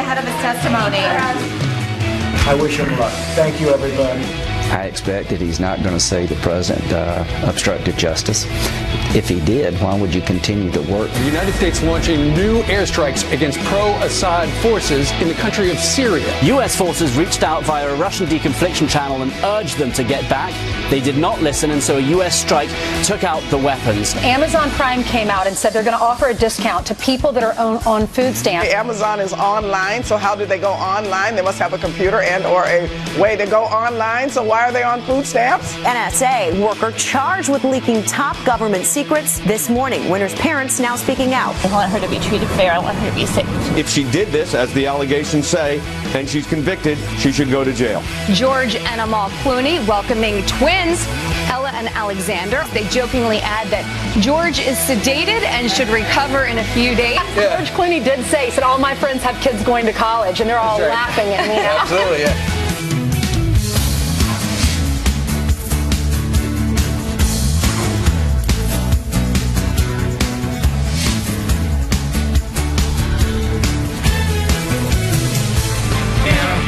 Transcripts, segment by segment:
ahead of his testimony. I wish him luck. Thank you, everybody. I expect that he's not going to say the president obstructed justice. If he did, why would you continue to work? The United States launching new airstrikes against pro-Assad forces in the country of Syria. U.S. forces reached out via a Russian deconfliction channel and urged them to get back. They did not listen, and so a U.S. strike took out the weapons. Amazon Prime came out and said they're going to offer a discount to people that are on food stamps. Amazon is online, so how do they go online? They must have a computer and or a way to go online, so why are they on food stamps? NSA worker charged with leaking top government secrets this morning. Winter's parents now speaking out. I want her to be treated fair. I want her to be safe. If she did this, as the allegations say, and she's convicted, she should go to jail. George and Amal Clooney welcoming twins, Ella and Alexander. They jokingly add that George is sedated and should recover in a few days. Yeah. George Clooney did say, he said, all my friends have kids going to college, and they're all laughing at me now. Absolutely, yeah.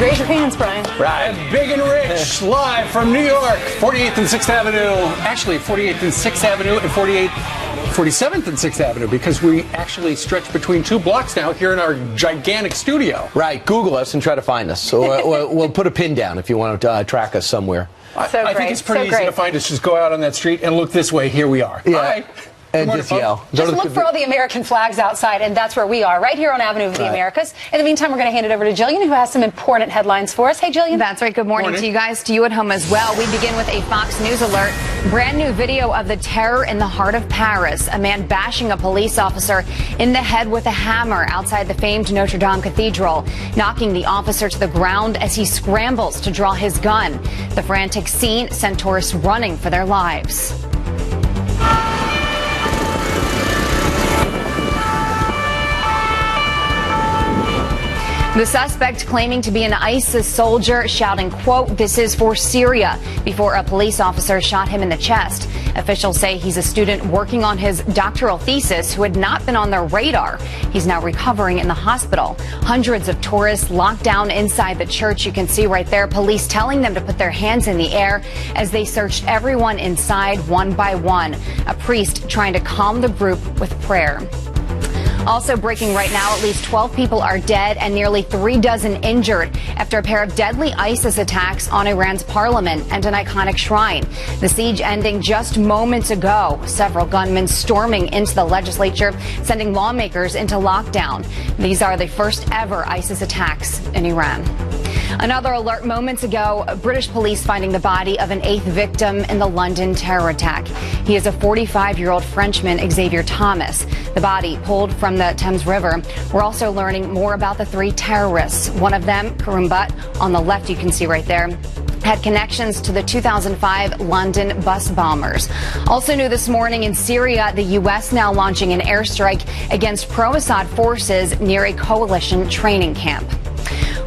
Raise your hands, Brian. Right. Big and Rich, live from New York, 48th and 6th Avenue. Actually, 48th and 6th Avenue and 47th and 6th Avenue, because we actually stretch between 2 blocks now here in our gigantic studio. Right. Google us and try to find us. So we'll put a pin down if you want to track us somewhere. I think it's pretty easy to find us. Just go out on that street and look this way. Here we are. Yeah. All right. And just yell. Just look for all the American flags outside, and that's where we are, right here on Avenue of the Americas. In the meantime, we're going to hand it over to Jillian, who has some important headlines for us. Hey, Jillian. That's right. Good morning to you guys, to you at home as well. We begin with a Fox News alert. Brand new video of the terror in the heart of Paris. A man bashing a police officer in the head with a hammer outside the famed Notre Dame Cathedral, knocking the officer to the ground as he scrambles to draw his gun. The frantic scene sent tourists running for their lives. The suspect claiming to be an ISIS soldier, shouting, quote, "This is for Syria," before a police officer shot him in the chest. Officials say he's a student working on his doctoral thesis who had not been on their radar. He's now recovering in the hospital. Hundreds of tourists locked down inside the church. You can see right there, police telling them to put their hands in the air as they searched everyone inside one by one. A priest trying to calm the group with prayer. Also breaking right now, at least 12 people are dead and nearly 36 injured after a pair of deadly ISIS attacks on Iran's parliament and an iconic shrine. The siege ending just moments ago. Several gunmen storming into the legislature, sending lawmakers into lockdown. These are the first ever ISIS attacks in Iran. Another alert moments ago, British police finding the body of an 8th victim in the London terror attack. He is a 45-year-old Frenchman, Xavier Thomas. The body pulled from the Thames River. We're also learning more about the 3 terrorists. One of them, Karim Butt, on the left you can see right there, had connections to the 2005 London bus bombers. Also new this morning in Syria, the U.S. now launching an airstrike against pro-Assad forces near a coalition training camp.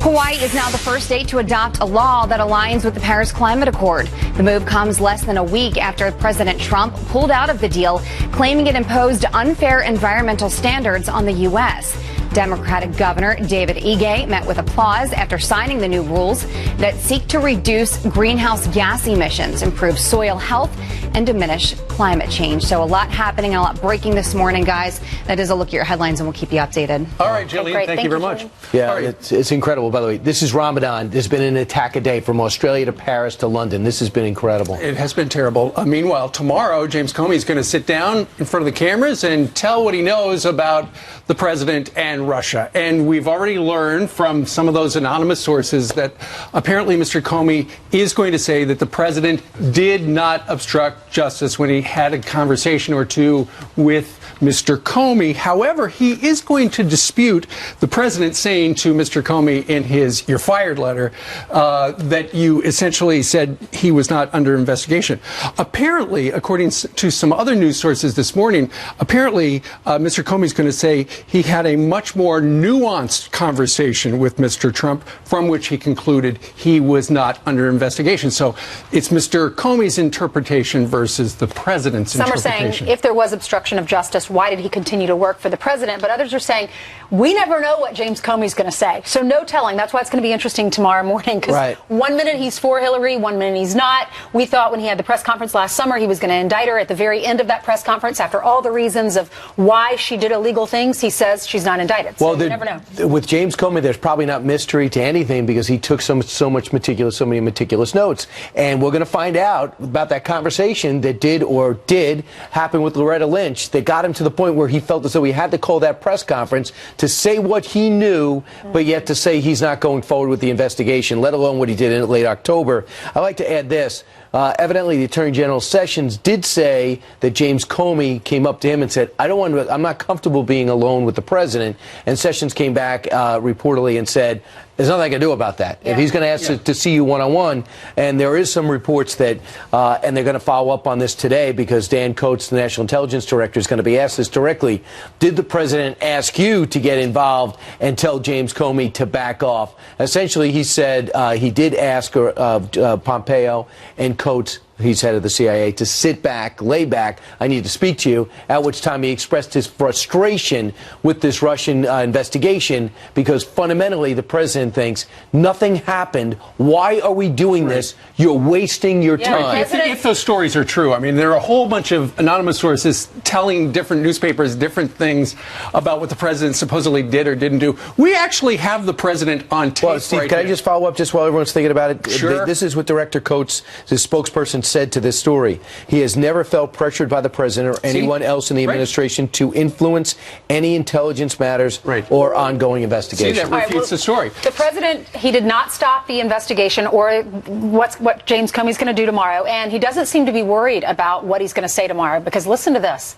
Hawaii is now the first state to adopt a law that aligns with the Paris Climate Accord. The move comes less than a week after President Trump pulled out of the deal, claiming it imposed unfair environmental standards on the U.S. Democratic Governor David Ige met with applause after signing the new rules that seek to reduce greenhouse gas emissions, improve soil health, and diminish climate change. So a lot happening, a lot breaking this morning, guys. That is a look at your headlines, and we'll keep you updated. All right, Jillian, thank you very much. Yeah, it's incredible. By the way, this is Ramadan. There's been an attack a day from Australia to Paris to London. This has been incredible. It has been terrible. Meanwhile, tomorrow, James Comey is going to sit down in front of the cameras and tell what he knows about the president and Russia. And we've already learned from some of those anonymous sources that apparently Mr. Comey is going to say that the president did not obstruct justice when he had a conversation or two with Mr. Comey. However, he is going to dispute the president saying to Mr. Comey in his "you're fired" letter that you essentially said he was not under investigation. Apparently, according to some other news sources this morning, apparently Mr. Comey is going to say he had a much more nuanced conversation with Mr. Trump from which he concluded he was not under investigation. So it's Mr. Comey's interpretation versus the president. president's Some are interpretation. saying if there was obstruction of justice, why did he continue to work for the president? But others are saying we never know what James Comey's going to say. So no telling. That's why it's going to be interesting tomorrow morning. Because 1 minute he's for Hillary, 1 minute he's not. We thought when he had the press conference last summer he was going to indict her. At the very end of that press conference, after all the reasons of why she did illegal things, he says she's not indicted. So you never know. With James Comey, there's probably not mystery to anything because he took so many meticulous notes. And we're going to find out about that conversation that did happen with Loretta Lynch that got him to the point where he felt as though he had to call that press conference to say what he knew, but yet to say he's not going forward with the investigation, let alone what he did in late October. I'd like to add this. Evidently, the Attorney General Sessions did say that James Comey came up to him and said, I'm not comfortable being alone with the president. And Sessions came back reportedly and said, there's nothing I can do about that. If he's going to ask to see you one-on-one, and there is some reports that, and they're going to follow up on this today because Dan Coats, the National Intelligence Director, is going to be asked this directly. Did the president ask you to get involved and tell James Comey to back off? Essentially, he said he did ask Pompeo and Coats, he's head of the CIA, to sit back, lay back, I need to speak to you, at which time he expressed his frustration with this Russian investigation because fundamentally the president thinks nothing happened. Why are we doing this? You're wasting your time. If those stories are true, I mean, there are a whole bunch of anonymous sources telling different newspapers different things about what the president supposedly did or didn't do. We actually have the president on tape. Well, Steve, can I just follow up just while everyone's thinking about it? Sure. This is what Director Coates, the spokesperson, said to this story. He has never felt pressured by the president or anyone else in the administration to influence any intelligence matters or ongoing investigation. See, that refutes the story. The president, he did not stop the investigation or what James Comey's going to do tomorrow, and he doesn't seem to be worried about what he's going to say tomorrow, because listen to this.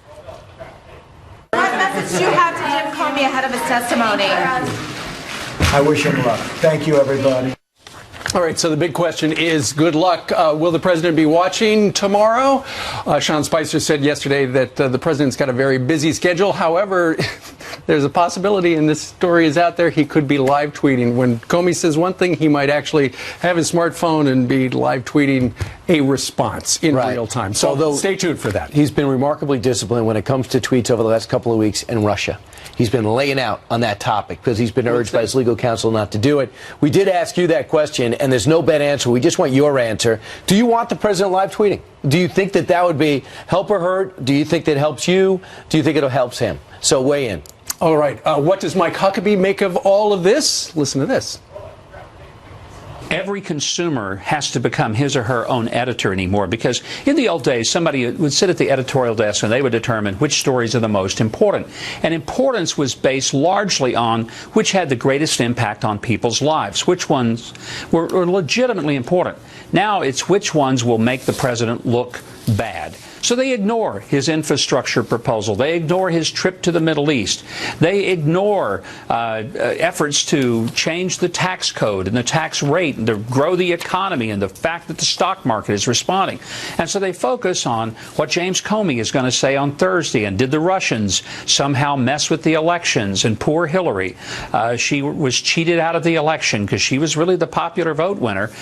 What message do you have to Jim Comey ahead of his testimony? I wish him luck. Thank you, everybody. All right, so the big question is, good luck. Will the president be watching tomorrow? Sean Spicer said yesterday that the president's got a very busy schedule. However, there's a possibility, and this story is out there, he could be live tweeting. When Comey says one thing, he might actually have his smartphone and be live tweeting a response in real time. So although stay tuned for that. He's been remarkably disciplined when it comes to tweets over the last couple of weeks in Russia. He's been laying out on that topic because he's been urged by his legal counsel not to do it. We did ask you that question, and there's no bad answer. We just want your answer. Do you want the president live tweeting? Do you think that would be help or hurt? Do you think that helps you? Do you think it helps him? So weigh in. All right. What does Mike Huckabee make of all of this? Listen to this. Every consumer has to become his or her own editor anymore, because in the old days, somebody would sit at the editorial desk and they would determine which stories are the most important. And importance was based largely on which had the greatest impact on people's lives, which ones were legitimately important. Now it's which ones will make the president look bad. So they ignore his infrastructure proposal. They ignore his trip to the Middle East. They ignore efforts to change the tax code and the tax rate and to grow the economy and the fact that the stock market is responding. And so they focus on what James Comey is going to say on Thursday. And did the Russians somehow mess with the elections? And poor Hillary, she was cheated out of the election because she was really the popular vote winner.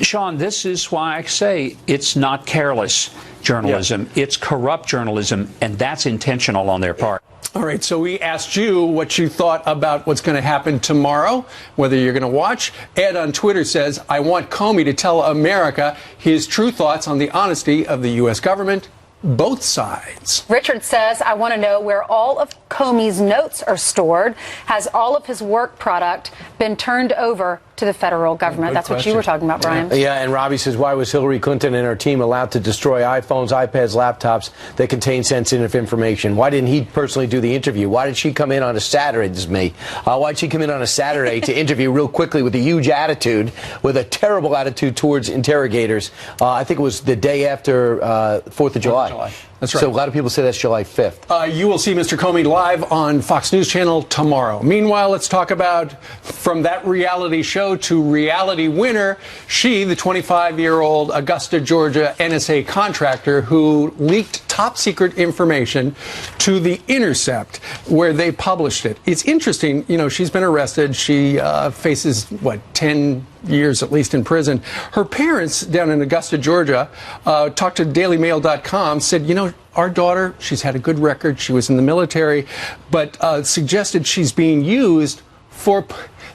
Sean, this is why I say it's not careless journalism. It's corrupt journalism, and that's intentional on their part. All right, so we asked you what you thought about what's going to happen tomorrow, whether you're going to watch. Ed on Twitter says, I want Comey to tell America his true thoughts on the honesty of the U.S. government, both sides. Richard says, I want to know where all of Comey's notes are stored. Has all of his work product been turned over to the federal government? That's what you were talking about, Brian. Yeah, and Robbie says, why was Hillary Clinton and her team allowed to destroy iPhones, iPads, laptops that contain sensitive information? Why didn't he personally do the interview? Why did she come in on a Saturday? This is me. Why did she come in on a Saturday to interview real quickly with a huge attitude, with a terrible attitude towards interrogators? I think it was the day after 4th of July. That's right. So a lot of people say that's July 5th. You will see Mr. Comey live on Fox News Channel tomorrow. Meanwhile, let's talk about from that reality show go to reality winner. She, the 25-year-old Augusta, Georgia NSA contractor who leaked top secret information to The Intercept, where they published it. It's interesting, you know, she's been arrested. She faces, 10 years at least in prison. Her parents down in Augusta, Georgia, talked to DailyMail.com, said, you know, our daughter, she's had a good record. She was in the military, but suggested she's being used for...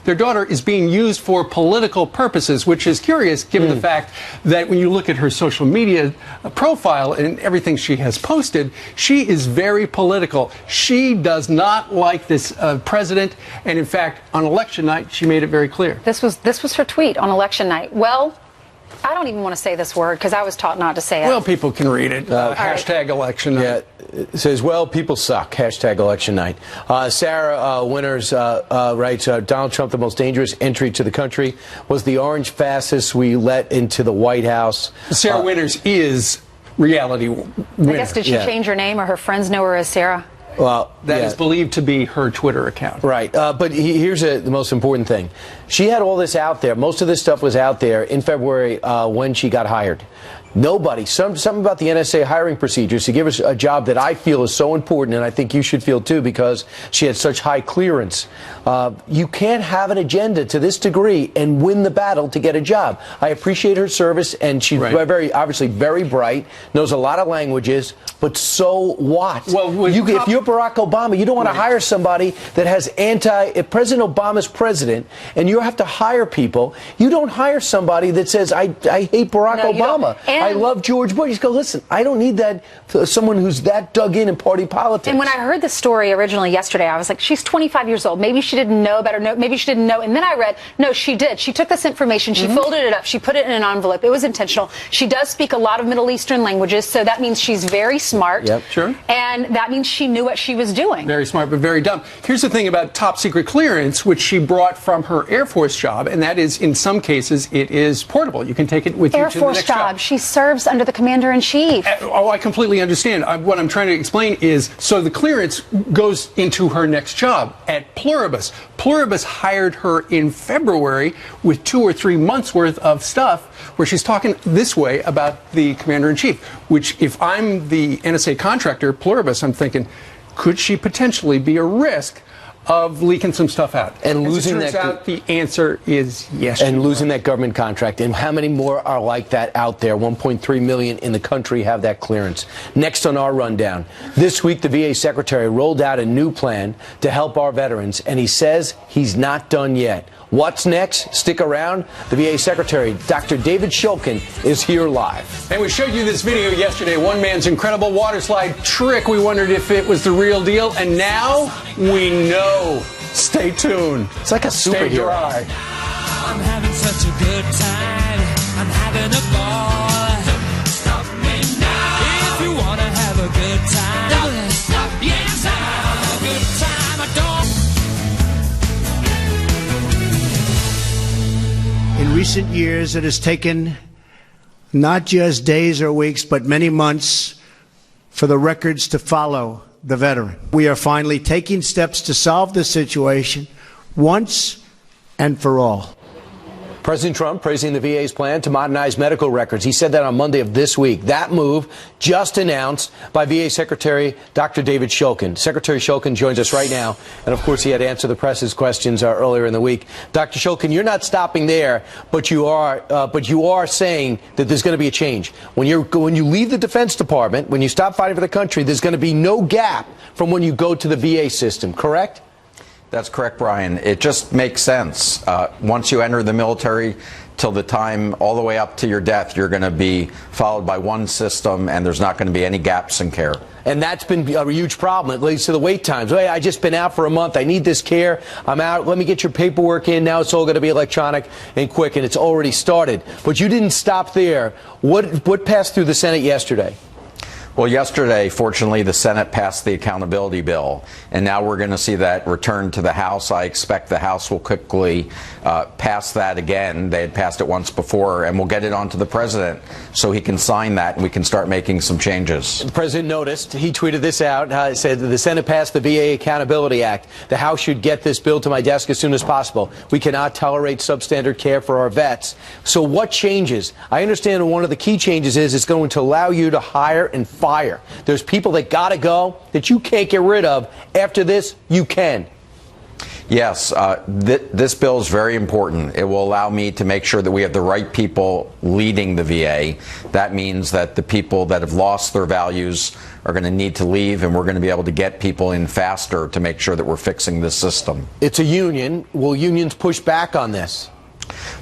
Their daughter is being used for political purposes, which is curious given the fact that when you look at her social media profile and everything she has posted, she is very political. She does not like this president, and in fact, on election night, she made it very clear. This was her tweet on election night. Well, I don't even want to say this word because I was taught not to say it. Well, people can read it. Hashtag election night. Yeah, it says, well, people suck. Hashtag election night. Sarah Winters writes, Donald Trump, the most dangerous entry to the country, was the orange fascist we let into the White House. Sarah Winters is reality winner. I guess, did she change her name or her friends know her as Sarah? Well, that is believed to be her Twitter account. Right. But here's the most important thing. She had all this out there. Most of this stuff was out there in February when she got hired. Nobody, something about the NSA hiring procedures to give us a job that I feel is so important, and I think you should feel too, because she had such high clearance. You can't have an agenda to this degree and win the battle to get a job. I appreciate her service, and she's obviously very bright, knows a lot of languages, but so what? Well, if you're Barack Obama, you don't want to hire somebody that has if President Obama's president, and you have to hire people, you don't hire somebody that says, I hate Barack Obama. I love George Bush. You go, listen, I don't need that, someone who's that dug in party politics. And when I heard the story originally yesterday, I was like, she's 25 years old. Maybe she didn't know better. Maybe she didn't know. And then I read, no, she did. She took this information, she folded it up, she put it in an envelope. It was intentional. She does speak a lot of Middle Eastern languages, so that means she's very smart. Yep, sure. And that means she knew what she was doing. Very smart, but very dumb. Here's the thing about top secret clearance, which she brought from her Air Force job, and that is, in some cases, it is portable. You can take it with you to the next job. Air Force job. She serves under the Commander-in-Chief. Oh, I completely understand. What I'm trying to explain is, so the clearance goes into her next job at Pluribus. Pluribus hired her in February with 2 or 3 months worth of stuff where she's talking this way about the Commander-in-Chief, which if I'm the NSA contractor, Pluribus, I'm thinking, could she potentially be a risk of leaking some stuff out? And losing that. Out, the answer is yes. And losing that government contract. And how many more are like that out there? 1.3 million in the country have that clearance. Next on our rundown, this week the VA secretary rolled out a new plan to help our veterans, and he says he's not done yet. What's next? Stick around. The VA Secretary, Dr. David Shulkin, is here live. And we showed you this video yesterday, one man's incredible water slide trick. We wondered if it was the real deal, and now we know. Stay tuned. It's like a superhero. Stay dry. I'm having such a good time. I'm having a ball. Don't stop me now. If you want to have a good time. Don't stop. Yes, I have a good time. I don't. In recent years, it has taken not just days or weeks, but many months for the records to follow the veteran. We are finally taking steps to solve this situation once and for all. President Trump praising the VA's plan to modernize medical records. He said that on Monday of this week. That move just announced by VA Secretary Dr. David Shulkin. Secretary Shulkin joins us right now. And, of course, he had to answer the press's questions earlier in the week. Dr. Shulkin, you're not stopping there, but you are saying that there's going to be a change. When you leave the Defense Department, when you stop fighting for the country, there's going to be no gap from when you go to the VA system, correct? That's correct, Brian. It just makes sense. Once you enter the military, till the time all the way up to your death, you're going to be followed by one system, and there's not going to be any gaps in care. And that's been a huge problem. It leads to the wait times. Hey, I just been out for a month. I need this care. I'm out. Let me get your paperwork in. Now it's all going to be electronic and quick, and it's already started. But you didn't stop there. What passed through the Senate yesterday? Well, yesterday, fortunately, the Senate passed the accountability bill, and now we're going to see that return to the House. I expect the House will quickly pass that again. They had passed it once before, and we'll get it on to the president so he can sign that and we can start making some changes. The president noticed. He tweeted this out. It said the Senate passed the VA Accountability Act. The House should get this bill to my desk as soon as possible. We cannot tolerate substandard care for our vets. So what changes? I understand one of the key changes is it's going to allow you to hire and fire. There's people that got to go that you can't get rid of. After this, you can. Yes, this bill is very important. It will allow me to make sure that we have the right people leading the VA. That means that the people that have lost their values are going to need to leave, and we're going to be able to get people in faster to make sure that we're fixing this system. It's a union. Will unions push back on this?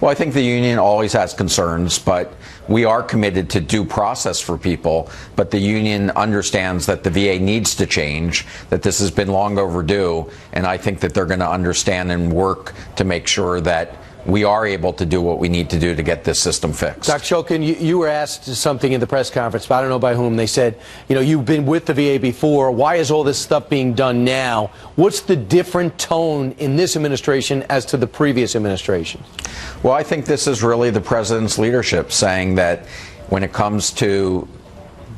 Well, I think the union always has concerns, but we are committed to due process for people. But the union understands that the VA needs to change, that this has been long overdue, and I think that they're going to understand and work to make sure that we are able to do what we need to do to get this system fixed. Dr. Shulkin, you were asked something in the press conference, but I don't know by whom. They said, you've been with the VA before. Why is all this stuff being done now? What's the different tone in this administration as to the previous administration? Well, I think this is really the president's leadership saying that when it comes to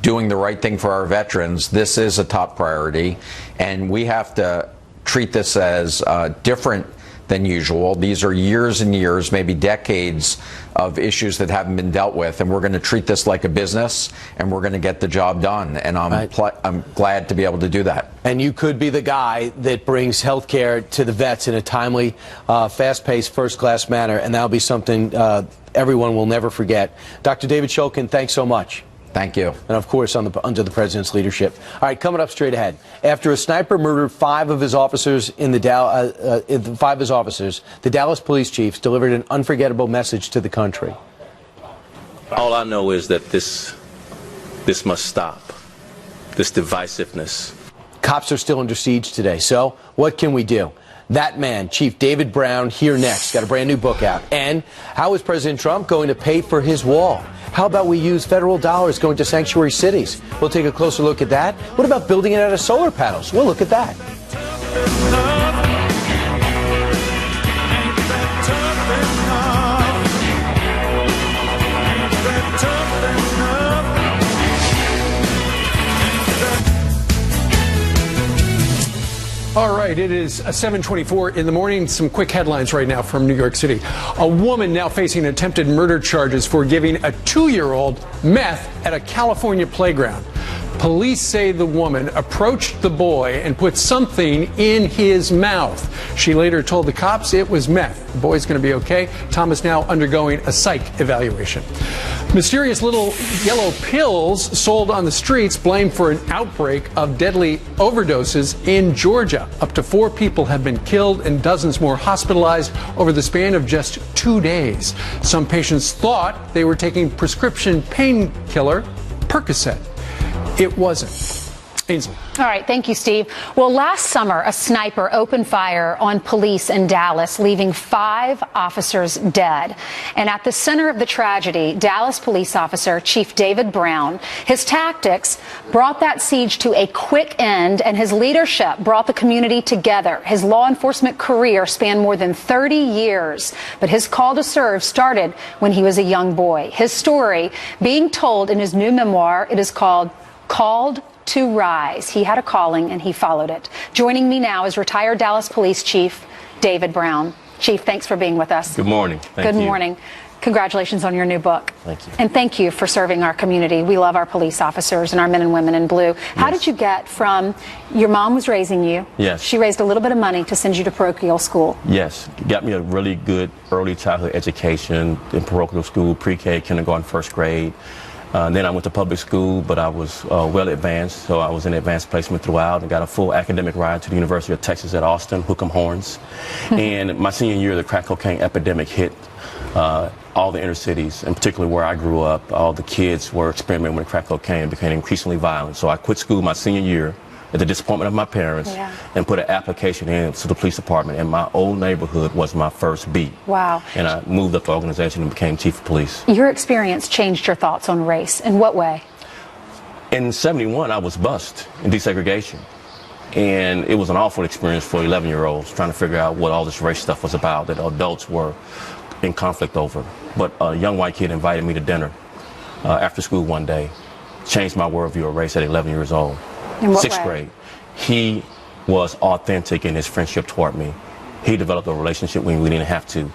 doing the right thing for our veterans, this is a top priority, and we have to treat this as different than usual. These are years and years, maybe decades of issues that haven't been dealt with, and we're going to treat this like a business, and we're going to get the job done. And I'm glad to be able to do that. And you could be the guy that brings health care to the vets in a timely, fast-paced, first-class manner, and that'll be something everyone will never forget. Dr. David Shulkin, thanks so much. Thank you. And, of course, under the president's leadership. All right, coming up straight ahead. After a sniper murdered five of his officers, the Dallas police chiefs delivered an unforgettable message to the country. All I know is that this must stop, this divisiveness. Cops are still under siege today, so what can we do? That man, Chief David Brown, here next. Got a brand new book out. And how is President Trump going to pay for his wall? How about we use federal dollars going to sanctuary cities? We'll take a closer look at that. What about building it out of solar panels? We'll look at that. All right, it is 7:24 in the morning. Some quick headlines right now from New York City. A woman now facing attempted murder charges for giving a 2-year-old meth at a California playground. Police say the woman approached the boy and put something in his mouth. She later told the cops it was meth. The boy's going to be okay. Tom is now undergoing a psych evaluation. Mysterious little yellow pills sold on the streets blamed for an outbreak of deadly overdoses in Georgia. Up to 4 people have been killed and dozens more hospitalized over the span of just 2 days. Some patients thought they were taking prescription painkiller Percocet. It wasn't. Ainsley. All right. Thank you, Steve. Well, last summer, a sniper opened fire on police in Dallas, leaving 5 officers dead. And at the center of the tragedy, Dallas police officer Chief David Brown. His tactics brought that siege to a quick end, and his leadership brought the community together. His law enforcement career spanned more than 30 years, but his call to serve started when he was a young boy. His story being told in his new memoir. It is called to Rise. He had a calling and he followed it. Joining me now is retired Dallas Police Chief David Brown. Chief, thanks for being with us. Good morning. Good morning. Congratulations on your new book. Thank you. And thank you for serving our community. We love our police officers and our men and women in blue. How did you get from, your mom was raising you. Yes. She raised a little bit of money to send you to parochial school. Yes. Got me a really good early childhood education in parochial school, pre-K, kindergarten, first grade. Then I went to public school, but I was well advanced, so I was in advanced placement throughout and got a full academic ride to the University of Texas at Austin, Hook'em Horns. And my senior year, the crack cocaine epidemic hit all the inner cities, and particularly where I grew up. All the kids were experimenting with crack cocaine and became increasingly violent. So I quit school my senior year at the disappointment of my parents and put an application in to the police department, and my old neighborhood was my first beat. Wow. And I moved up the organization and became chief of police. Your experience changed your thoughts on race. In what way? In 71, I was bused in desegregation. And it was an awful experience for 11-year-olds trying to figure out what all this race stuff was about that adults were in conflict over. But a young white kid invited me to dinner after school one day, changed my worldview of race at 11 years old. In what Sixth way? grade. He was authentic in his friendship toward me. He developed a relationship when we didn't have to.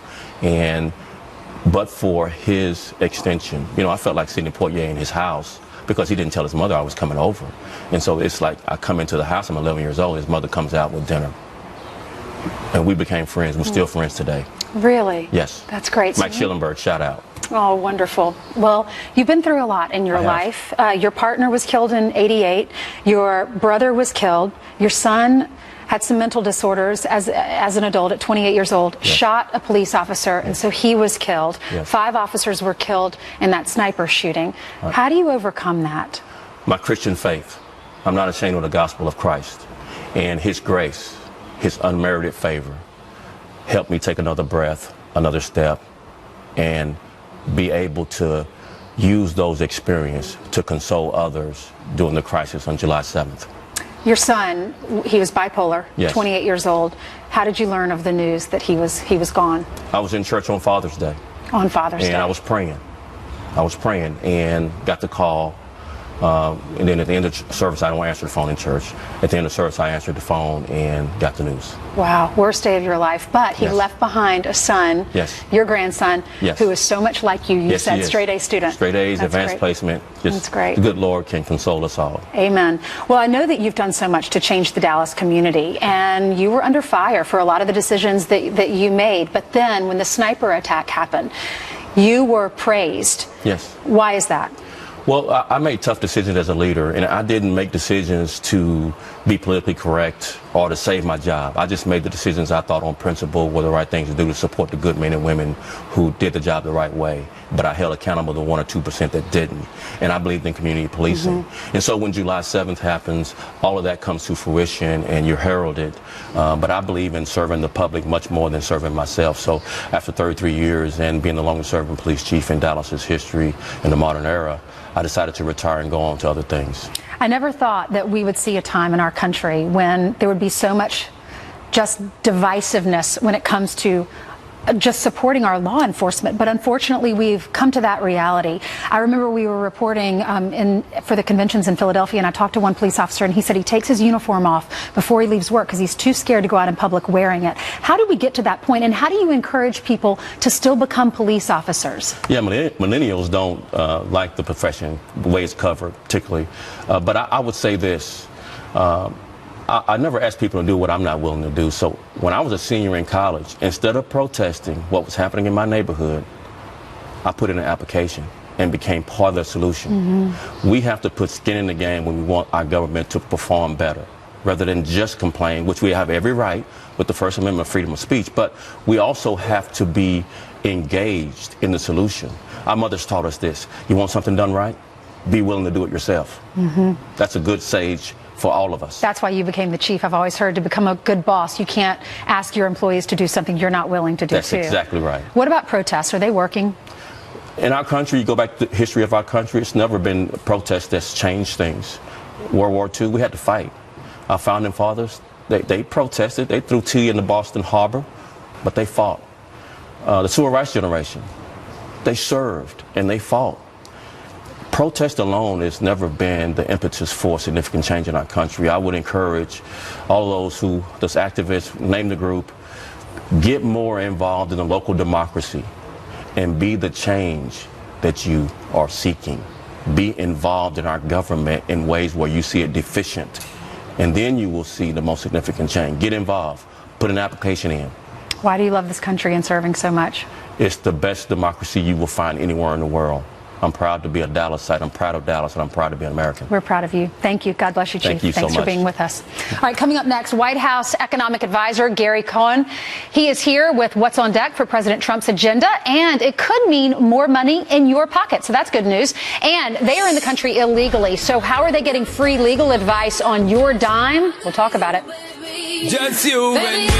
But for his extension, you know, I felt like Sidney Poitier in his house because he didn't tell his mother I was coming over. And so it's like I come into the house, I'm 11 years old, his mother comes out with dinner. And we became friends. We're still friends today. Really? Yes. That's great. Mike Schillenberg, shout out. Oh, wonderful. Well, you've been through a lot in your life. Your partner was killed in '88. Your brother was killed. Your son had some mental disorders as an adult at 28 years old, shot a police officer, and so he was killed. 5 officers were killed in that sniper shooting. How do you overcome that? My Christian faith. I'm not ashamed of the gospel of Christ. And his grace, his unmerited favor, helped me take another breath, another step, and be able to use those experiences to console others during the crisis on July 7th. Your son, he was bipolar, 28 years old. How did you learn of the news that he was gone? I was in church on Father's Day. On Father's Day. And I was praying. And got the call. And then at the end of service, I don't answer the phone in church. At the end of service, I answered the phone and got the news. Wow, worst day of your life. But he left behind a son, your grandson, who is so much like you. You said straight A student. Straight A's, advanced placement. That's great. The good Lord can console us all. Amen. Well, I know that you've done so much to change the Dallas community, and you were under fire for a lot of the decisions that you made. But then when the sniper attack happened, you were praised. Yes. Why is that? Well, I made tough decisions as a leader, and I didn't make decisions to be politically correct or to save my job. I just made the decisions I thought on principle were the right things to do to support the good men and women who did the job the right way. But I held accountable the 1 or 2% that didn't. And I believed in community policing. And so when July 7th happens, all of that comes to fruition and you're heralded. But I believe in serving the public much more than serving myself. So after 33 years and being the longest serving police chief in Dallas's history in the modern era, I decided to retire and go on to other things. I never thought that we would see a time in our country when there would be so much just divisiveness when it comes to just supporting our law enforcement, but unfortunately we've come to that reality. I remember we were reporting for the conventions in Philadelphia, and I talked to one police officer, and he said he takes his uniform off before he leaves work because he's too scared to go out in public wearing it. How do we get to that point, and how do you encourage people to still become police officers? Yeah, millennials don't like the profession, the way it's covered particularly, but I would say this. I never ask people to do what I'm not willing to do. So when I was a senior in college, instead of protesting what was happening in my neighborhood, I put in an application and became part of the solution. We have to put skin in the game when we want our government to perform better, rather than just complain, which we have every right with the First Amendment of freedom of speech, but we also have to be engaged in the solution. Our mothers taught us this: you want something done right? Be willing to do it yourself. That's a good sage for all of us. That's why you became the chief. I've always heard to become a good boss, you can't ask your employees to do something you're not willing to do. That's exactly right. What about protests? Are they working? In our country, you go back to the history of our country, it's never been a protest that's changed things. World War II, we had to fight. Our founding fathers, they protested. They threw tea in the Boston Harbor, but they fought. The Civil Rights generation, they served and they fought. Protest alone has never been the impetus for significant change in our country. I would encourage all of those activists, name the group, get more involved in the local democracy and be the change that you are seeking. Be involved in our government in ways where you see it deficient, and then you will see the most significant change. Get involved. Put an application in. Why do you love this country and serving so much? It's the best democracy you will find anywhere in the world. I'm proud to be a Dallasite. I'm proud of Dallas, and I'm proud to be an American. We're proud of you. Thank you. God bless you, Chief. Thank you so much. Thanks for being with us. All right, coming up next, White House economic advisor Gary Cohn. He is here with what's on deck for President Trump's agenda, and it could mean more money in your pocket. So that's good news. And they are in the country illegally. So how are they getting free legal advice on your dime? We'll talk about it. Just you and me.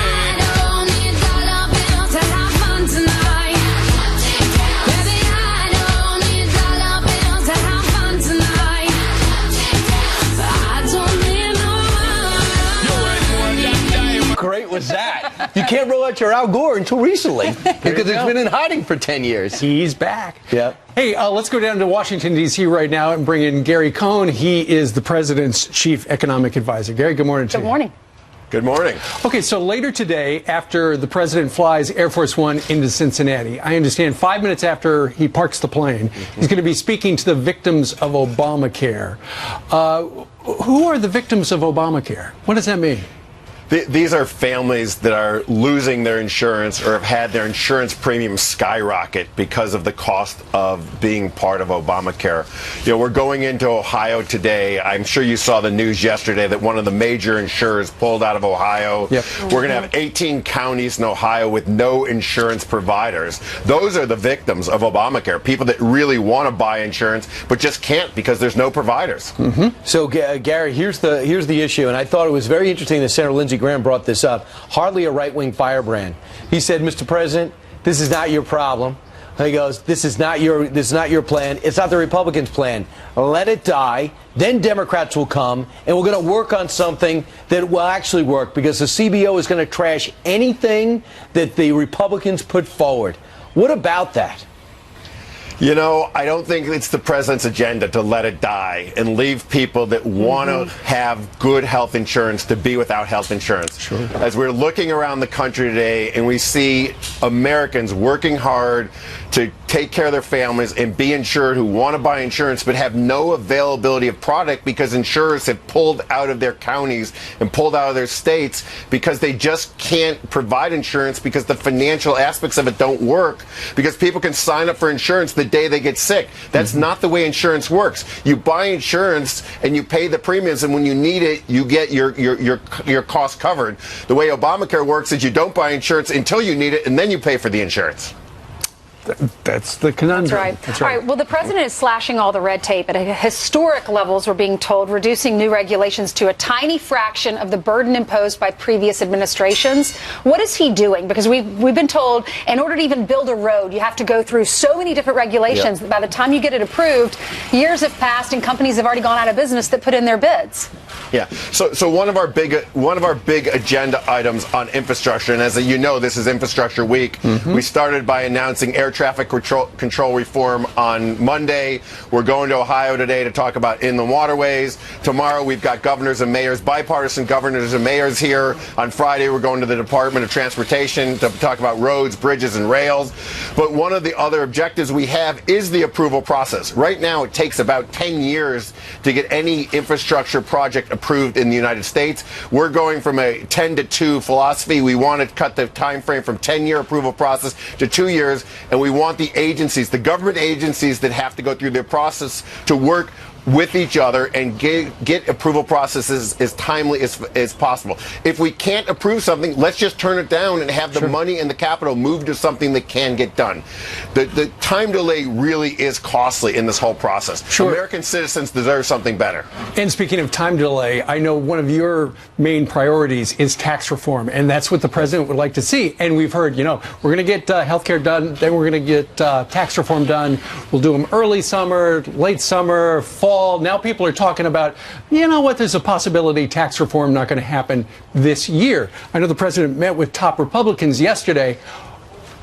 was that. You can't roll out your Al Gore until recently because it's been in hiding for 10 years. He's back. Yeah. Hey, let's go down to Washington, D.C. right now and bring in Gary Cohn. He is the president's chief economic advisor. Gary, good morning to you. Good morning. Good morning. Okay, so later today, after the president flies Air Force One into Cincinnati, I understand 5 minutes after he parks the plane, he's going to be speaking to the victims of Obamacare. Who are the victims of Obamacare? What does that mean? These are families that are losing their insurance or have had their insurance premiums skyrocket because of the cost of being part of Obamacare. You know, we're going into Ohio today. I'm sure you saw the news yesterday that one of the major insurers pulled out of Ohio. Yep. We're going to have 18 counties in Ohio with no insurance providers. Those are the victims of Obamacare, people that really want to buy insurance but just can't because there's no providers. So, Gary, here's the issue, and I thought it was very interesting that Senator Lindsey Graham brought this up. Hardly a right-wing firebrand. He said, Mr. President, this is not your problem. He goes, this is not your plan. It's not the Republicans' plan. Let it die. Then Democrats will come, and we're going to work on something that will actually work because the CBO is going to trash anything that the Republicans put forward. What about that? You know, I don't think it's the president's agenda to let it die and leave people that want to have good health insurance to be without health insurance. Sure. As we're looking around the country today and we see Americans working hard to take care of their families and be insured who want to buy insurance but have no availability of product because insurers have pulled out of their counties and pulled out of their states because they just can't provide insurance because the financial aspects of it don't work, because people can sign up for insurance the day they get sick. That's not the way insurance works. You buy insurance and you pay the premiums, and when you need it, you get your costs covered. The way Obamacare works is you don't buy insurance until you need it, and then you pay for the insurance. That's the conundrum. That's right. All right. Well, the president is slashing all the red tape at historic levels, we're being told, reducing new regulations to a tiny fraction of the burden imposed by previous administrations. What is he doing? Because we've been told in order to even build a road, you have to go through so many different regulations that by the time you get it approved, years have passed and companies have already gone out of business that put in their bids. Yeah. So one of our big agenda items on infrastructure, and as you know, this is Infrastructure Week. We started by announcing air traffic control reform on Monday. We're going to Ohio today to talk about inland waterways. Tomorrow we've got governors and mayors, bipartisan governors and mayors here. On Friday we're going to the Department of Transportation to talk about roads, bridges, and rails. But one of the other objectives we have is the approval process. Right now it takes about 10 years to get any infrastructure project approved in the United States. We're going from a 10-to-2 philosophy. We want to cut the time frame from 10-year approval process to 2 years, and we want the agencies, the government agencies that have to go through their process, to work with each other and get approval processes as timely as possible. If we can't approve something, let's just turn it down and have the money and the capital move to something that can get done. The time delay really is costly in this whole process. American citizens deserve something better. And speaking of time delay, I know one of your main priorities is tax reform, and that's what the president would like to see. And we've heard, you know, we're going to get health care done, then we're going to get tax reform done. We'll do them early summer, late summer, fall. Now people are talking about, you know what, there's a possibility tax reform not going to happen this year. I know the president met with top Republicans yesterday.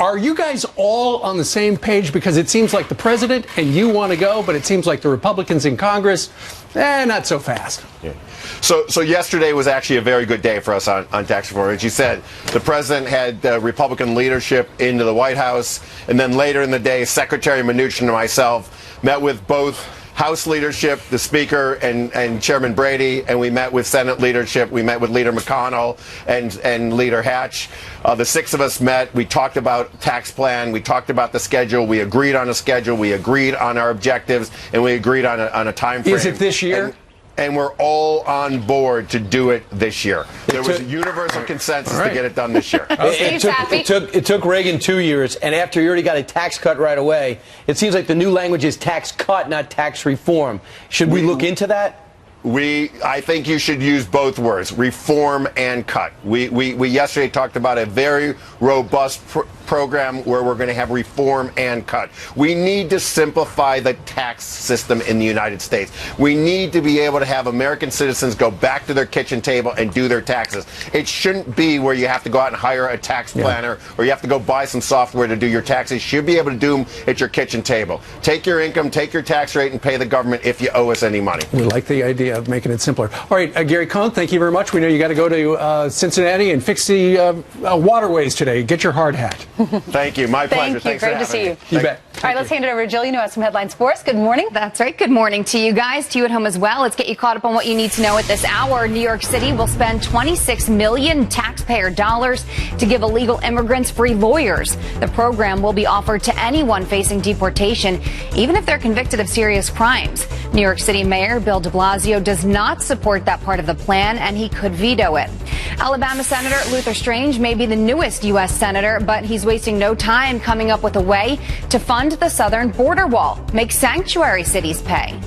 Are you guys all on the same page? Because it seems like the president and you want to go, but it seems like the Republicans in Congress, not so fast. Yeah. So yesterday was actually a very good day for us on tax reform. As you said, the president had Republican leadership into the White House, and then later in the day, Secretary Mnuchin and myself met with both House leadership, the Speaker and Chairman Brady, and we met with Senate leadership. We met with Leader McConnell and Leader Hatch. The six of us met. We talked about tax plan. We talked about the schedule. We agreed on a schedule. We agreed on our objectives, and we agreed on a time frame. Is it this year? And we're all on board to do it this year. There was a universal consensus to get it done this year. It took Reagan 2 years, and after he already got a tax cut right away, it seems like the new language is tax cut, not tax reform. Should we look into that? I think you should use both words, reform and cut. We yesterday talked about a very robust program where we're going to have reform and cut. We need to simplify the tax system in the United States. We need to be able to have American citizens go back to their kitchen table and do their taxes. It shouldn't be where you have to go out and hire a tax planner or you have to go buy some software to do your taxes. You should be able to do them at your kitchen table. Take your income, take your tax rate, and pay the government if you owe us any money. We like the idea of making it simpler. All right, Gary Cohn, thank you very much. We know you got to go to Cincinnati and fix the waterways today. Get your hard hat. Thank you. My pleasure. Thank you. Great to see you. You bet. All right, let's hand it over to Jill. You know, has some headlines for us. Good morning. That's right. Good morning to you guys, to you at home as well. Let's get you caught up on what you need to know at this hour. New York City will spend $26 million taxpayer dollars to give illegal immigrants free lawyers. The program will be offered to anyone facing deportation, even if they're convicted of serious crimes. New York City Mayor Bill de Blasio does not support that part of the plan, and he could veto it. Alabama Senator Luther Strange may be the newest U.S. senator, but he's wasting no time coming up with a way to fund the southern border wall, make sanctuary cities pay.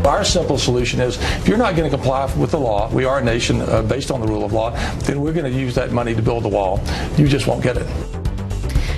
Our simple solution is, if you're not going to comply with the law, we are a nation based on the rule of law, then we're going to use that money to build the wall. You just won't get it.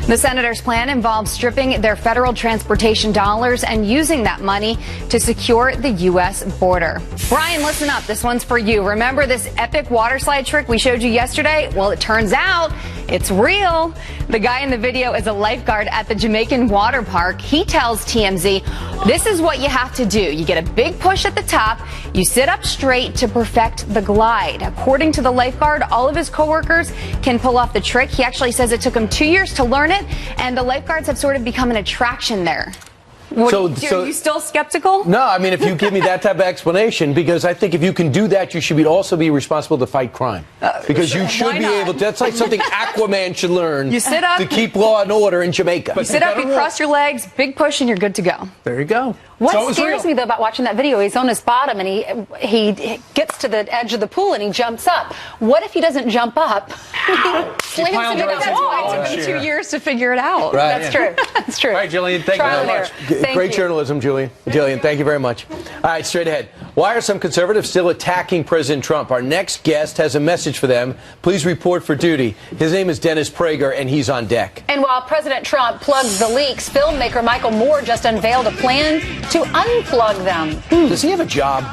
The senator's plan involves stripping their federal transportation dollars and using that money to secure the U.S. border. Brian, listen up. This one's for you. Remember this epic water slide trick we showed you yesterday? Well, it turns out it's real. The guy in the video is a lifeguard at the Jamaican water park. He tells TMZ, this is what you have to do. You get a big push at the top. You sit up straight to perfect the glide. According to the lifeguard, all of his coworkers can pull off the trick. He actually says it took him 2 years to learn it, and the lifeguards have sort of become an attraction there. Are you still skeptical? No, I mean, if you give me that type of explanation, because I think if you can do that, you should also be responsible to fight crime. Because you should be able to. That's like something Aquaman should learn. You sit up to keep law and order in Jamaica. You sit up, you cross your legs, big push, and you're good to go. There you go. What scares me, though, about watching that video, he's on his bottom and he gets to the edge of the pool and he jumps up. What if he doesn't jump up? He slams into that wall. It took him 2 years to figure it out. Right. That's true. That's true. All right, Jillian, thank you very much. Great journalism, Julian. Jillian, thank you very much. All right, straight ahead. Why are some conservatives still attacking President Trump? Our next guest has a message for them. Please report for duty. His name is Dennis Prager, and he's on deck. And while President Trump plugs the leaks, filmmaker Michael Moore just unveiled a plan to unplug them. Does he have a job?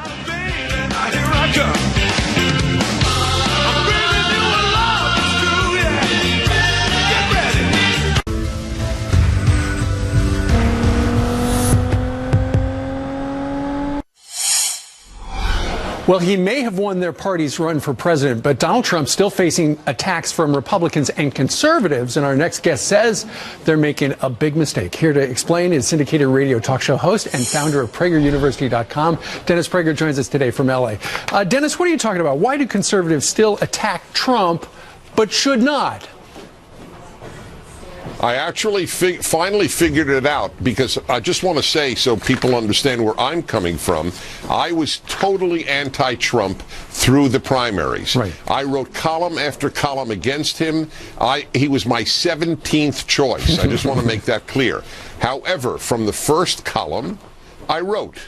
Well, he may have won their party's run for president, but Donald Trump's still facing attacks from Republicans and conservatives. And our next guest says they're making a big mistake. Here to explain is syndicated radio talk show host and founder of PragerUniversity.com. Dennis Prager joins us today from L.A. Dennis, what are you talking about? Why do conservatives still attack Trump, but should not? I actually finally figured it out, because I just want to say, so people understand where I'm coming from, I was totally anti-Trump through the primaries. Right. I wrote column after column against him. He was my 17th choice. I just want to make that clear. However, from the first column, I wrote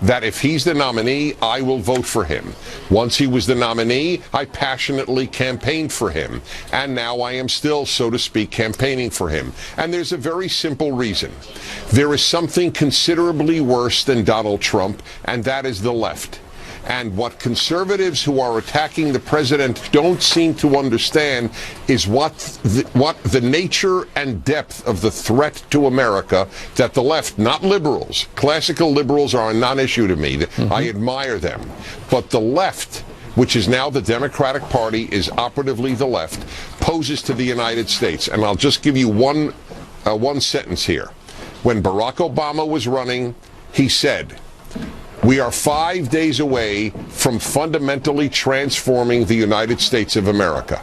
that if he's the nominee, I will vote for him. Once he was the nominee, I passionately campaigned for him. And now I am still, so to speak, campaigning for him. And there's a very simple reason. There is something considerably worse than Donald Trump, and that is the left. And what conservatives who are attacking the president don't seem to understand is what the nature and depth of the threat to America that the left, not liberals, classical liberals are a non-issue to me. I admire them. But the left, which is now the Democratic Party, is operatively the left, poses to the United States. And I'll just give you one sentence here. When Barack Obama was running, he said, "We are 5 days away from fundamentally transforming the United States of America."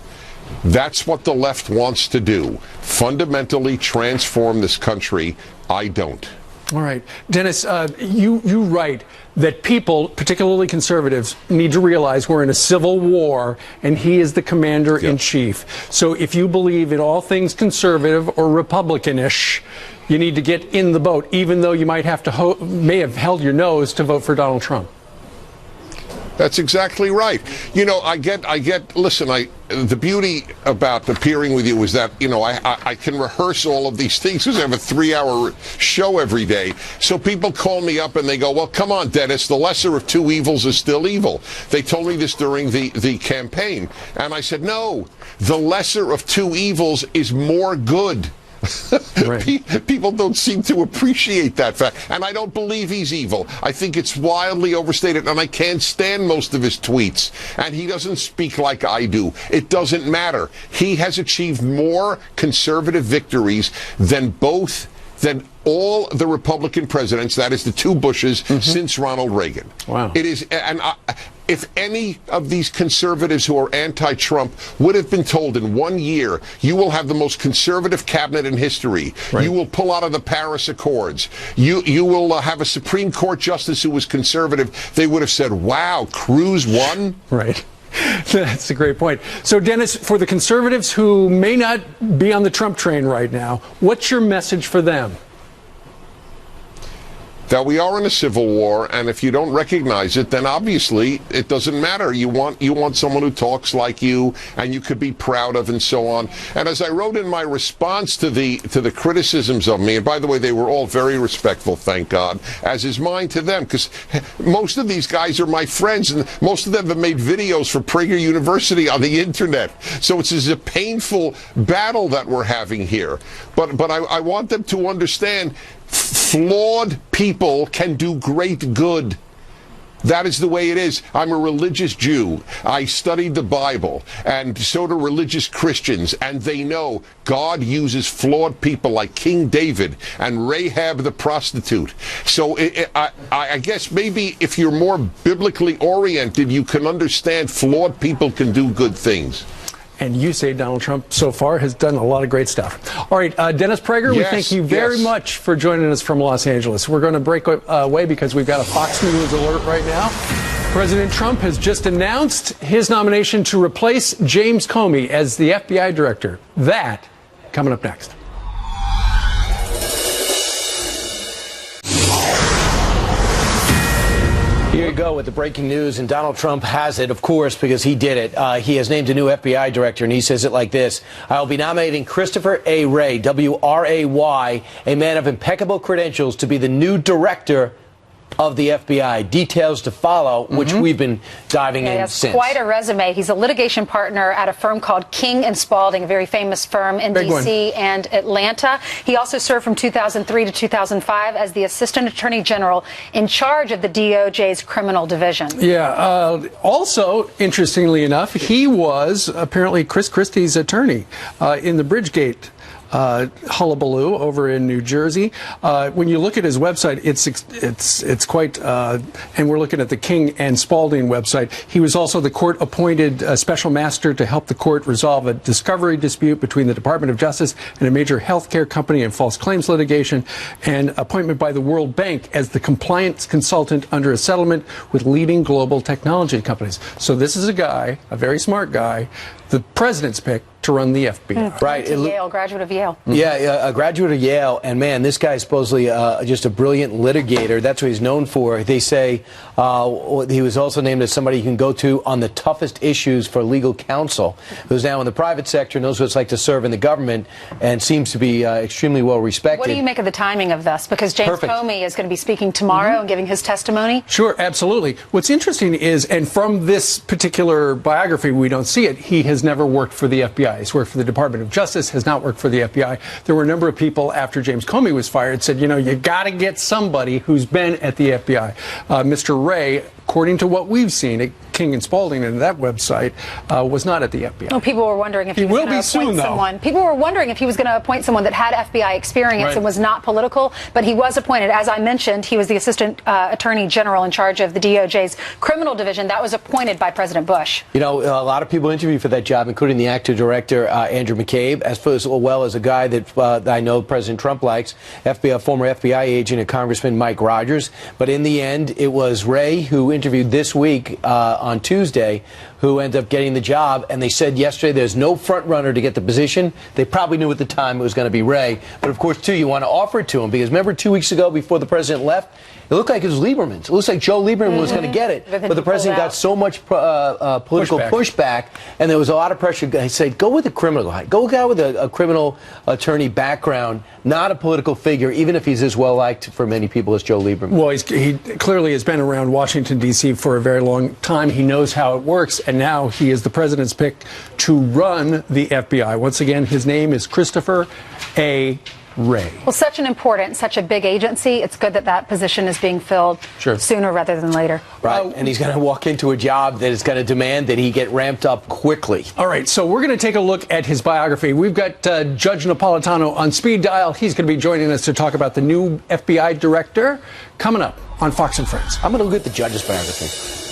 That's what the left wants to do, fundamentally transform this country. I don't. All right. Dennis, you write that people, particularly conservatives, need to realize we're in a civil war, and he is the commander-in-chief. So if you believe in all things conservative or Republican-ish, you need to get in the boat, even though you might have to may have held your nose to vote for Donald Trump. That's exactly right. You know, listen, the beauty about appearing with you is that, you know, I can rehearse all of these things because I have a 3-hour show every day. So people call me up and they go, well, come on, Dennis, the lesser of two evils is still evil. They told me this during the campaign. And I said, no, the lesser of two evils is more good. Right. People don't seem to appreciate that fact. And I don't believe he's evil. I think it's wildly overstated, and I can't stand most of his tweets. And he doesn't speak like I do. It doesn't matter. He has achieved more conservative victories than all the Republican presidents, that is the two Bushes, since Ronald Reagan. Wow. It is, and if any of these conservatives who are anti-Trump would have been told in 1 year, you will have the most conservative cabinet in history, right. You will pull out of the Paris Accords, you will have a Supreme Court justice who was conservative, they would have said, wow, Cruz won? Right. That's a great point. So, Dennis, for the conservatives who may not be on the Trump train right now, what's your message for them? That we are in a civil war, and if you don't recognize it, then obviously it doesn't matter. You want someone who talks like you, and you could be proud of, and so on. And as I wrote in my response to the criticisms of me, and by the way, they were all very respectful, thank God, as is mine to them, because most of these guys are my friends, and most of them have made videos for Prager University on the internet. So it's a painful battle that we're having here. But I want them to understand. Flawed people can do great good. That is the way it is. I'm a religious Jew. I studied the Bible, and so do religious Christians, and they know God uses flawed people like King David and Rahab the prostitute. So I guess maybe if you're more biblically oriented, you can understand flawed people can do good things. And you say Donald Trump so far has done a lot of great stuff. All right, Dennis Prager, we thank you very much for joining us from Los Angeles. We're going to break away because we've got a Fox News alert right now. President Trump has just announced his nomination to replace James Comey as the FBI director. That coming up next. Here you go with the breaking news, and Donald Trump has it, of course, because he did it. He has named a new FBI director, and he says it like this: I will be nominating Christopher A. Wray, W-R-A-Y, a man of impeccable credentials, to be the new director of the FBI. Details to follow, which we've been diving in since. Quite a resume. He's a litigation partner at a firm called King & Spalding, a very famous firm in D.C. and Atlanta. He also served from 2003 to 2005 as the Assistant Attorney General in charge of the DOJ's criminal division. Yeah. Also, interestingly enough, he was apparently Chris Christie's attorney in the Bridgegate hullabaloo over in New Jersey. When you look at his website, it's quite, and we're looking at the King and Spalding website. He was also the court-appointed special master to help the court resolve a discovery dispute between the Department of Justice and a major healthcare company in false claims litigation, and appointment by the World Bank as the compliance consultant under a settlement with leading global technology companies. So this is a guy, a very smart guy, the president's pick to run the FBI. Right. Yale, graduate of Yale. Yeah, a graduate of Yale. And, man, this guy is supposedly just a brilliant litigator. That's what he's known for. They say he was also named as somebody you can go to on the toughest issues for legal counsel, who's now in the private sector, knows what it's like to serve in the government, and seems to be extremely well respected. What do you make of the timing of this? Because James Comey is going to be speaking tomorrow and giving his testimony. Sure, absolutely. What's interesting is, and from this particular biography, we don't see it, he has never worked for the FBI. He's worked for the Department of Justice, has not worked for the FBI. There were a number of people after James Comey was fired said, you know, you got to get somebody who's been at the FBI. Mr. Wray, according to what we've seen at King and Spalding and that website, was not at the FBI. Well, people were wondering if he was going to appoint someone. People were wondering if he was going to appoint someone that had FBI experience and was not political, but he was appointed. As I mentioned, he was the Assistant Attorney General in charge of the DOJ's criminal division. That was appointed by President Bush. You know, a lot of people interviewed for that job, including the actor-director Andrew McCabe, as well as a guy that I know President Trump likes, former FBI agent and Congressman Mike Rogers. But in the end, it was Wray, who interviewed this week on Tuesday, who ended up getting the job. And they said yesterday there's no front runner to get the position. They probably knew at the time it was going to be Wray. But of course, too, you want to offer it to him, because remember 2 weeks ago before the president left, It looked like it was Lieberman's. It looks like Joe Lieberman was going to get it, but the president got so much political pushback, and there was a lot of pressure. He said, go with a criminal guy. Go with a guy with a criminal attorney background, not a political figure, even if he's as well-liked for many people as Joe Lieberman. Well, he clearly has been around Washington, D.C. for a very long time. He knows how it works, and now he is the president's pick to run the FBI. Once again, his name is Christopher A. Wray. Well, such an important, such a big agency, it's good that that position is being filled sooner rather than later. Right, and he's going to walk into a job that is going to demand that he get ramped up quickly. All right, so we're going to take a look at his biography. We've got Judge Napolitano on speed dial. He's going to be joining us to talk about the new FBI director coming up on Fox and Friends. I'm going to look at the judge's biography.